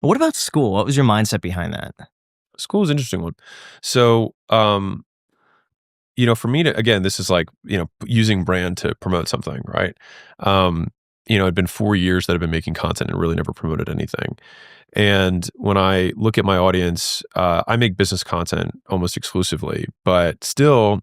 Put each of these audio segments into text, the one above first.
What about Skool? What was your mindset behind that? Skool is an interesting one. So, for me to, again, this is like, using brand to promote something, right? It'd been 4 years that I've been making content and really never promoted anything. And when I look at my audience, I make business content almost exclusively, but still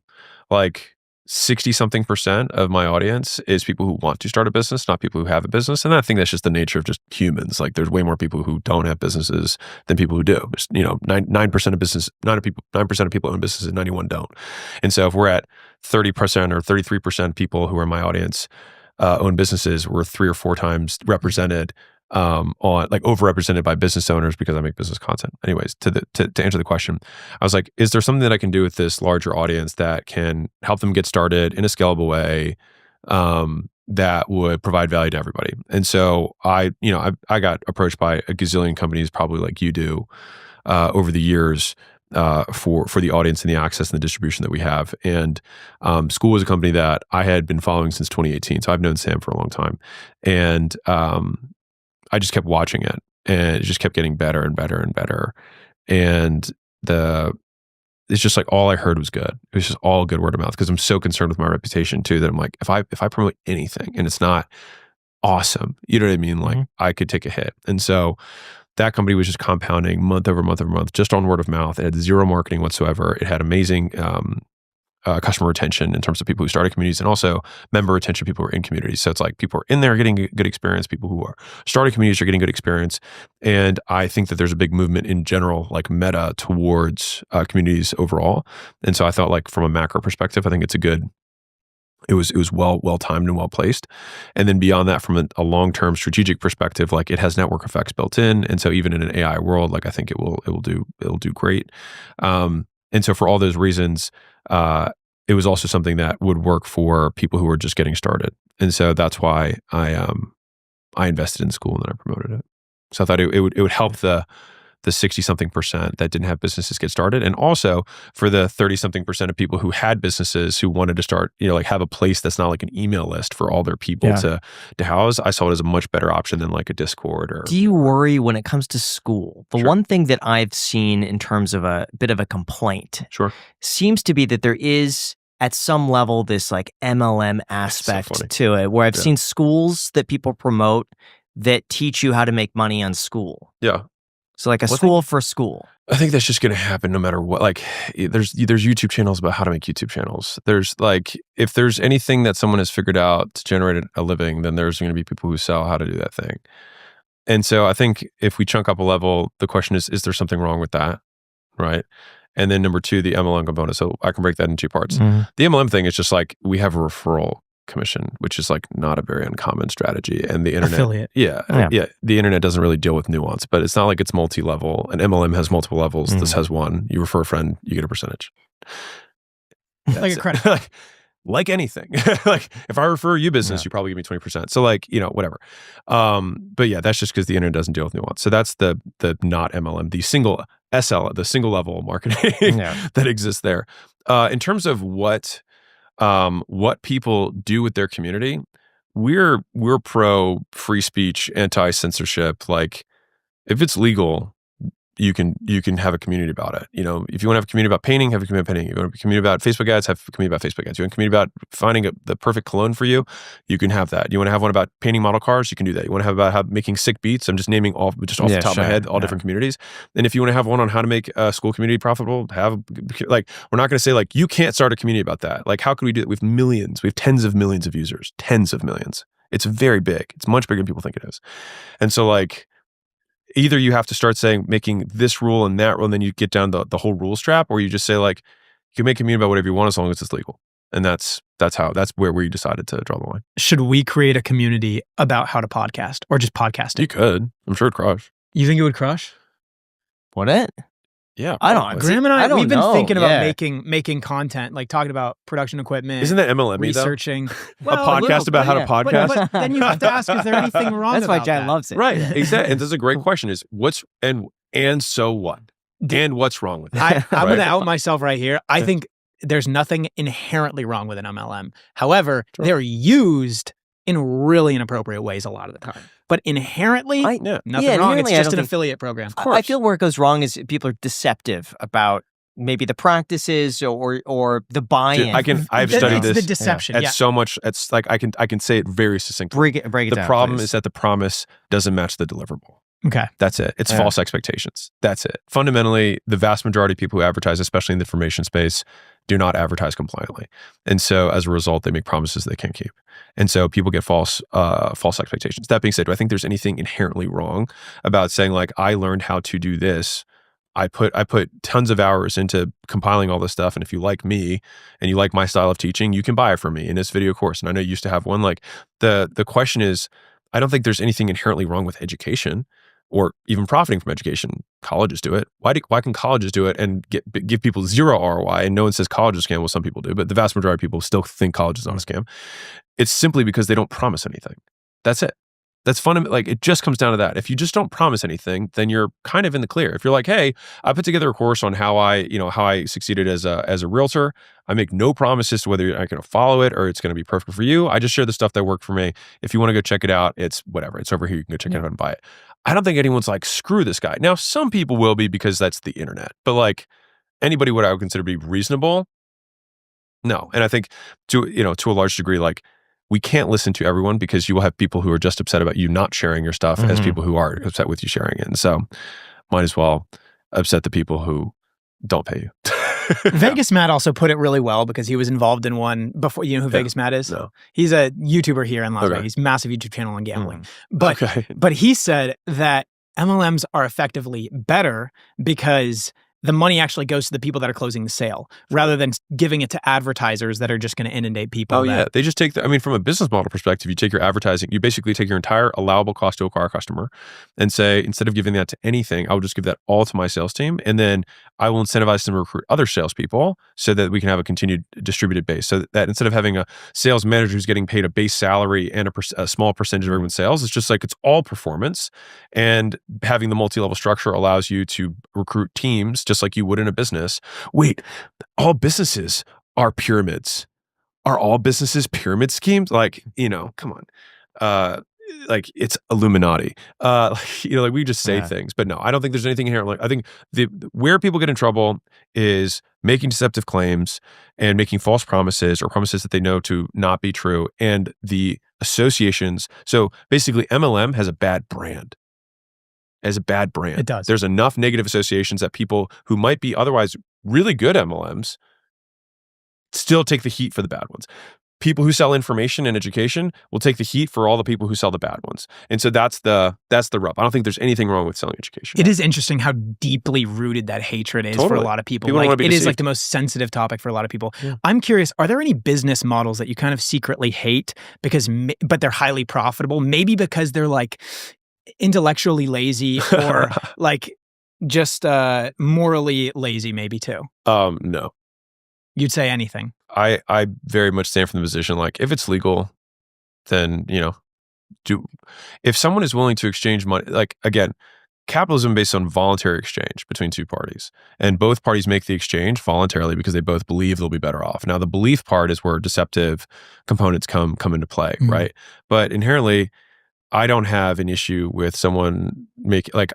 like 60 something percent of my audience is people who want to start a business, not people who have a business. And I think that's just the nature of just humans. Like there's way more people who don't have businesses than people who do. 9% of business, 9% of people own businesses, 91 don't. And so if we're at 30% or 33% people who are my audience own businesses, we're 3 or 4 times represented on like overrepresented by business owners because I make business content. Anyways, to answer the question, I was like, is there something that I can do with this larger audience that can help them get started in a scalable way that would provide value to everybody? And so I got approached by a gazillion companies, probably like you do, over the years for the audience and the access and the distribution that we have. And Skool was a company that I had been following since 2018. So I've known Sam for a long time. And I just kept watching it, and it just kept getting better and better and better. And it's just like all I heard was good. It was just all good word of mouth because I'm so concerned with my reputation too, that I'm like, if I promote anything and it's not awesome, you know what I mean? Like I could take a hit. And so that company was just compounding month over month over month, just on word of mouth. It had zero marketing whatsoever. It had amazing customer retention in terms of people who started communities, and also member retention, people who are in communities. So it's like people are in there getting good experience. People who are starting communities are getting good experience. And I think that there's a big movement in general, like meta, towards communities overall. And so I thought, like from a macro perspective, I think it was well timed and well placed. And then beyond that, from a long-term strategic perspective, like it has network effects built in. And so even in an AI world, like I think it will do great. And so for all those reasons, it was also something that would work for people who are just getting started. And so that's why I invested in Skool and then I promoted it. So I thought it would help the 60 something percent that didn't have businesses get started. And also for the 30 something percent of people who had businesses who wanted to start, like have a place that's not like an email list for all their people to house. I saw it as a much better option than like a Discord or. Do you worry when it comes to Skool? The one thing that I've seen in terms of a bit of a complaint seems to be that there is at some level this like MLM aspect to it, where I've seen schools that people promote that teach you how to make money on Skool. Yeah. So like a school for school. I think that's just going to happen no matter what. Like there's YouTube channels about how to make YouTube channels. There's like, if there's anything that someone has figured out to generate a living, then there's going to be people who sell how to do that thing. And so I think if we chunk up a level, the question is there something wrong with that? Right. And then number 2, the MLM component. So I can break that in 2 parts. The MLM thing is just like, we have a referral commission, which is like not a very uncommon strategy. And the internet, affiliate. Yeah. The internet doesn't really deal with nuance, but it's not like it's multi-level. An MLM has multiple levels. This has one. You refer a friend, you get a percentage. Like a credit. like anything. Like if I refer you business, you probably give me 20%. So like, whatever. But yeah, that's just because the internet doesn't deal with nuance. So that's the not MLM, the single SL, the single level marketing that exists there. In terms of what people do with their community, we're pro free speech, anti-censorship. Like if it's legal, you can have a community about it. If you want to have a community about painting, have a community about painting. If you want to have a community about Facebook ads, have a community about Facebook ads. You want a community about finding the perfect cologne for you, you can have that. You want to have one about painting model cars, you can do that. You want to have about making sick beats. I'm just naming off the top of my head, all different communities. And if you want to have one on how to make a school community profitable, we're not going to say like, you can't start a community about that. Like, how could we do it? We have millions. We have tens of millions of users, tens of millions. It's very big. It's much bigger than people think it is. And so like, either you have to start making this rule and that rule, and then you get down the whole rule strap, or you just say like, you can make a community about whatever you want as long as it's legal. And that's where we decided to draw the line. Should we create a community about how to podcast or just podcasting? You could. I'm sure it'd crush. You think it would crush? Would it? Yeah. I don't know. Graham and we've been thinking about making content, like talking about production equipment. Isn't that MLM researching? A podcast about how to podcast? But then you have to ask, is there anything wrong That's about why Jan that? loves it. Right. Exactly. And this is a great question is and so what? And what's wrong with it? I'm going to out myself right here. I think there's nothing inherently wrong with an MLM. However, they're used in really inappropriate ways a lot of the time. But inherently, nothing wrong. It's just an affiliate program. Of course. I feel where it goes wrong is people are deceptive about maybe the practices or the buy-in. I've studied this. The deception. It's so much. It's like I can say it very succinctly. Break it down. The problem is that the promise doesn't match the deliverable. Okay. That's it. It's false expectations. That's it. Fundamentally, the vast majority of people who advertise, especially in the information space, do not advertise compliantly. And so as a result, they make promises they can't keep. And so people get false expectations. That being said, do I think there's anything inherently wrong about saying like, I learned how to do this. I put tons of hours into compiling all this stuff. And if you like me and you like my style of teaching, you can buy it from me in this video course. And I know you used to have one. Like the question is, I don't think there's anything inherently wrong with education or even profiting from education. Colleges do it. Why can colleges do it and give people zero ROI? And no one says college is a scam. Well, some people do, but the vast majority of people still think college is not a scam. It's simply because they don't promise anything. That's it. That's fundamental. Like it just comes down to that. If you just don't promise anything, then you're kind of in the clear. If you're like, hey, I put together a course on how I succeeded as a realtor. I make no promises to whether I'm going to follow it or it's going to be perfect for you. I just share the stuff that worked for me. If you want to go check it out, it's whatever. It's over here. You can go check it out and buy it. I don't think anyone's like, screw this guy. Now, some people will be because that's the internet. But like anybody what I would consider to be reasonable, no. And I think to a large degree, like we can't listen to everyone because you will have people who are just upset about you not sharing your stuff as people who are upset with you sharing it. And so might as well upset the people who don't pay you. Vegas Matt also put it really well because he was involved in one before. You know who Vegas Matt is? No. He's a YouTuber here in Las Vegas. He's a massive YouTube channel on gambling. But he said that MLMs are effectively better because the money actually goes to the people that are closing the sale rather than giving it to advertisers that are just going to inundate people. Oh, yeah. They just take from a business model perspective, you take your advertising, you basically take your entire allowable cost to acquire a customer and say, instead of giving that to anything, I will just give that all to my sales team. And then I will incentivize them to recruit other salespeople so that we can have a continued distributed base. So that instead of having a sales manager who's getting paid a base salary and a small percentage of everyone's sales, it's just like it's all performance. And having the multi-level structure allows you to recruit teams just like you would in a business. Wait, all businesses are pyramids. Are all businesses pyramid schemes? Like, come on. Like it's Illuminati. Like we just say things, but no, I don't think there's anything inherent. Like I think where people get in trouble is making deceptive claims and making false promises or promises that they know to not be true, and the associations. So basically, MLM has a bad brand. It does. There's enough negative associations that people who might be otherwise really good MLMs still take the heat for the bad ones. People who sell information and education will take the heat for all the people who sell the bad ones. And so that's the rub. I don't think there's anything wrong with selling education. It is interesting how deeply rooted that hatred is for a lot of people. Like it is like the most sensitive topic for a lot of people. Yeah. I'm curious, are there any business models that you kind of secretly hate but they're highly profitable? Maybe because they're like intellectually lazy or like just morally lazy maybe too? No. You'd say anything? I very much stand from the position like if it's legal, then if someone is willing to exchange money, like again, capitalism based on voluntary exchange between two parties, and both parties make the exchange voluntarily because they both believe they'll be better off. Now the belief part is where deceptive components come into play, right? But inherently, I don't have an issue with someone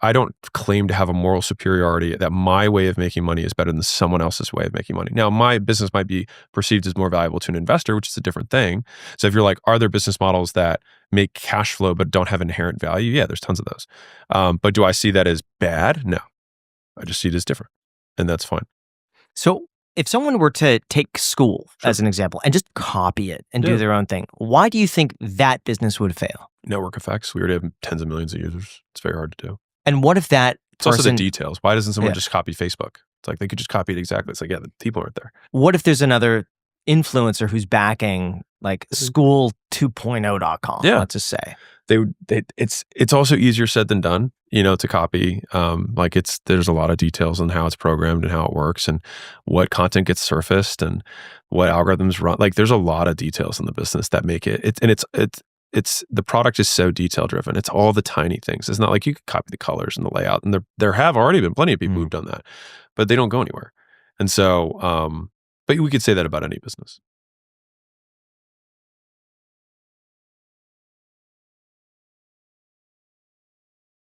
I don't claim to have a moral superiority that my way of making money is better than someone else's way of making money. Now, my business might be perceived as more valuable to an investor, which is a different thing. So if you're like, are there business models that make cash flow but don't have inherent value? Yeah, there's tons of those. But do I see that as bad? No. I just see it as different. And that's fine. So if someone were to take Skool as an example and just copy it and do their own thing, why do you think that business would fail? Network effects. We already have tens of millions of users. It's very hard to do. And what if that It's also the details. Why doesn't someone just copy Facebook? It's like they could just copy it exactly. It's like, the people aren't there. What if there's another influencer who's backing like skool2.0.com, let's just say? It's also easier said than done, to copy. There's a lot of details on how it's programmed and how it works and what content gets surfaced and what algorithms run. Like there's a lot of details in the business that make it's the product is so detail driven. It's all the tiny things. It's not like you could copy the colors and the layout. And there have already been plenty of people who've done that, but they don't go anywhere. And so, but we could say that about any business.